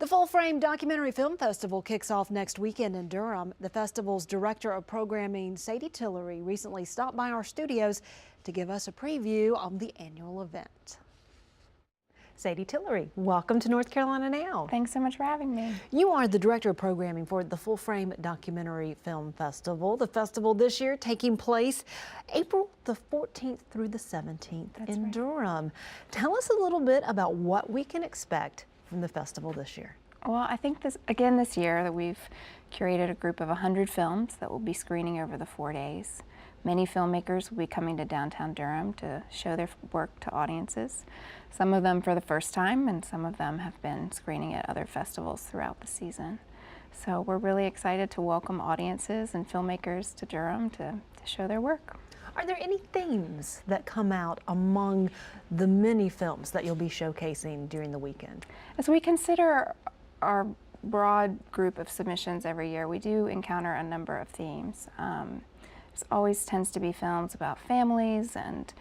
The Full Frame Documentary Film Festival kicks off next weekend in Durham. The festival's director of programming, Sadie Tillery, recently stopped by our studios to give us a preview of the annual event. Sadie Tillery, welcome to North Carolina Now. Thanks so much for having me. You are the director of programming for the Full Frame Documentary Film Festival. The festival this year taking place April the 14th through the 17th in Durham. Tell us a little bit about what we can expect from the festival this year. Well, I think this year that we've curated a group of 100 films that will be screening over the 4 days. Many filmmakers will be coming to downtown Durham to show their work to audiences. Some of them for the first time, and some of them have been screening at other festivals throughout the season. So we're really excited to welcome audiences and filmmakers to Durham to show their work. Are there any themes that come out among the many films that you'll be showcasing during the weekend? As we consider our broad group of submissions every year, we do encounter a number of themes. There always tends to be films about families and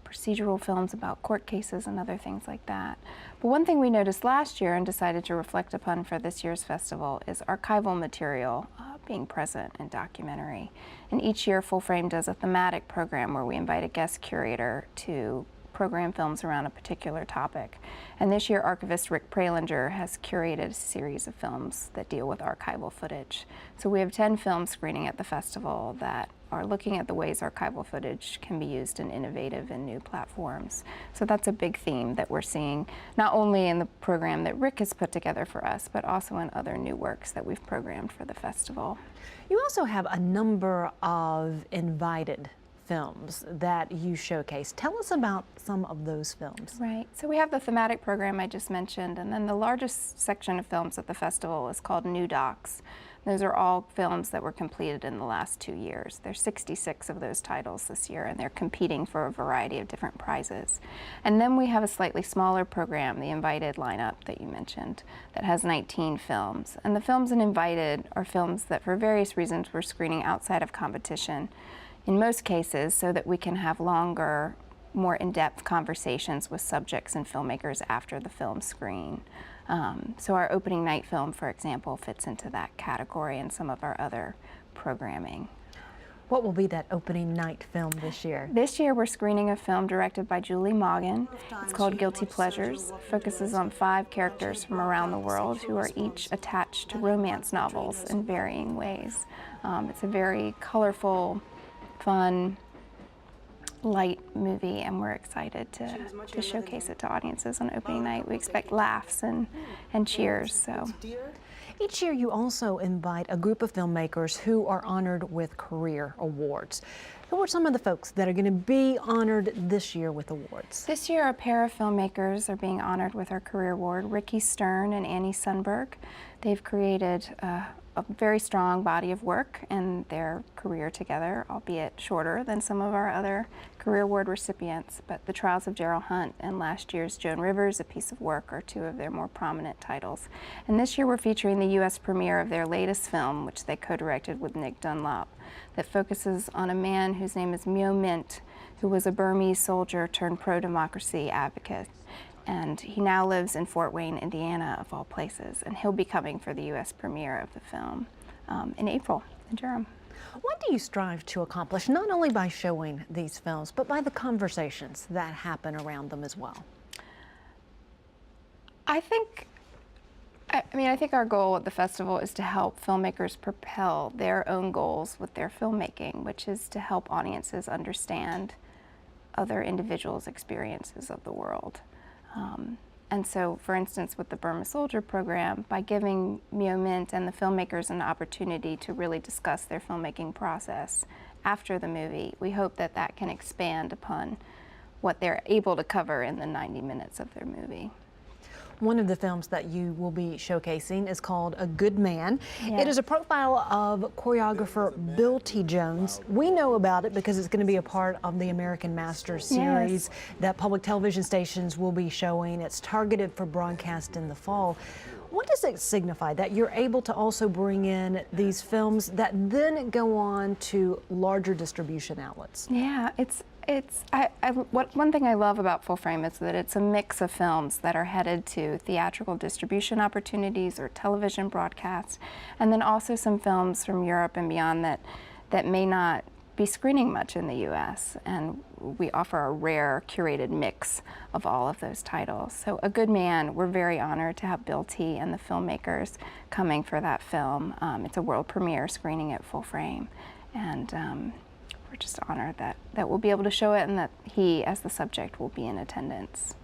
procedural films about court cases and other things like that. But one thing we noticed last year and decided to reflect upon for this year's festival is archival material being present in documentary. And each year Full Frame does a thematic program where we invite a guest curator to program films around a particular topic. And this year archivist Rick Pralinger has curated a series of films that deal with archival footage. So we have 10 films screening at the festival that are looking at the ways archival footage can be used in innovative and new platforms. So that's a big theme that we're seeing, not only in the program that Rick has put together for us, but also in other new works that we've programmed for the festival. You also have a number of invited films that you showcase. Tell us about some of those films. Right, so we have the thematic program I just mentioned, and then the largest section of films at the festival is called New Docs. Those are all films that were completed in the last 2 years. There's 66 of those titles this year, and they're competing for a variety of different prizes. And then we have a slightly smaller program, the invited lineup that you mentioned, that has 19 films. And the films in invited are films that for various reasons we're screening outside of competition, in most cases so that we can have longer, more in-depth conversations with subjects and filmmakers after the film screen. So our opening night film, for example, fits into that category and some of our other programming. What will be that opening night film this year? This year we're screening a film directed by Julie Moggen. It's called Guilty Pleasures. It focuses on 5 characters from around the world who are each attached to romance novels in varying ways. It's a very colorful, fun, light movie, and we're excited to showcase it to audiences on opening night. We expect laughs and cheers. So. Each year you also invite a group of filmmakers who are honored with career awards. Who are some of the folks that are going to be honored this year with awards? This year a pair of filmmakers are being honored with our career award, Ricky Stern and Annie Sundberg. They've created a very strong body of work in their career together, albeit shorter than some of our other career award recipients. But The Trials of Gerald Hunt and last year's Joan Rivers, A Piece of Work, are 2 of their more prominent titles. And this year we're featuring the U.S. premiere of their latest film, which they co-directed with Nick Dunlop, that focuses on a man whose name is Myo Mint, who was a Burmese soldier turned pro-democracy advocate. And he now lives in Fort Wayne, Indiana, of all places, and he'll be coming for the U.S. premiere of the film in April in Durham. What do you strive to accomplish, not only by showing these films, but by the conversations that happen around them as well? I think our goal at the festival is to help filmmakers propel their own goals with their filmmaking, which is to help audiences understand other individuals' experiences of the world. And so, for instance, with the Burma Soldier program, by giving Myo Mint and the filmmakers an opportunity to really discuss their filmmaking process after the movie, we hope that that can expand upon what they're able to cover in the 90 minutes of their movie. One of the films that you will be showcasing is called A Good Man. Yes. It is a profile of choreographer Bill T. Jones. We know about it because it's going to be a part of the American Masters series that public television stations will be showing. It's targeted for broadcast in the fall. What does it signify that you're able to also bring in these films that then go on to larger distribution outlets? Yeah, it's One thing I love about Full Frame is that it's a mix of films that are headed to theatrical distribution opportunities or television broadcasts, and then also some films from Europe and beyond that may not be screening much in the U.S. And we offer a rare curated mix of all of those titles. So A Good Man, we're very honored to have Bill T. and the filmmakers coming for that film. It's a world premiere screening at Full Frame, and we're just honored that we'll be able to show it and that he, as the subject, will be in attendance.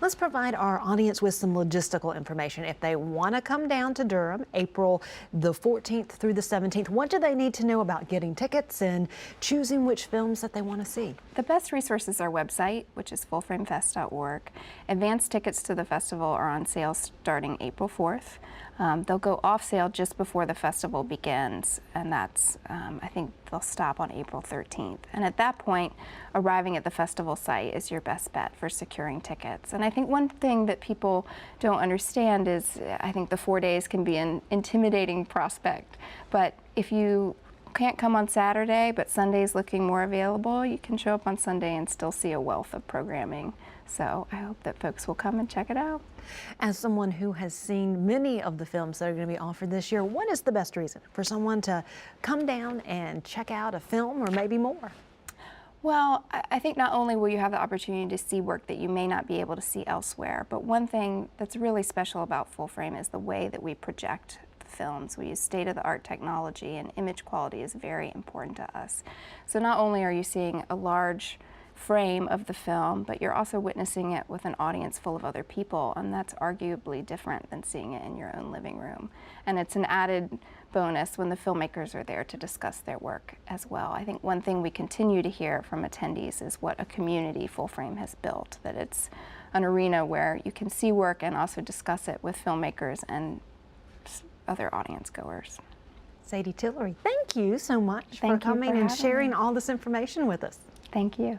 Let's provide our audience with some logistical information. If they want to come down to Durham, April the 14th through the 17th, what do they need to know about getting tickets and choosing which films that they want to see? The best resource is our website, which is fullframefest.org. Advance tickets to the festival are on sale starting April 4th. They'll go off sale just before the festival begins, and that's, I think they'll stop on April 13th. And at that point, arriving at the festival site is your best bet for securing tickets. And I think one thing that people don't understand is, I think the 4 days can be an intimidating prospect, but if you can't come on Saturday, but Sunday's looking more available, you can show up on Sunday and still see a wealth of programming. So I hope that folks will come and check it out. As someone who has seen many of the films that are going to be offered this year, what is the best reason for someone to come down and check out a film or maybe more? Well, I think not only will you have the opportunity to see work that you may not be able to see elsewhere, but one thing that's really special about Full Frame is the way that we project films. We use state-of-the-art technology, and image quality is very important to us. So not only are you seeing a large frame of the film, but you're also witnessing it with an audience full of other people, and that's arguably different than seeing it in your own living room. And it's an added bonus when the filmmakers are there to discuss their work as well. I think one thing we continue to hear from attendees is what a community Full Frame has built, that it's an arena where you can see work and also discuss it with filmmakers and other audience goers. Sadie Tillery, thank you so much for Thank you coming for and having sharing me. all this information with us. Thank you.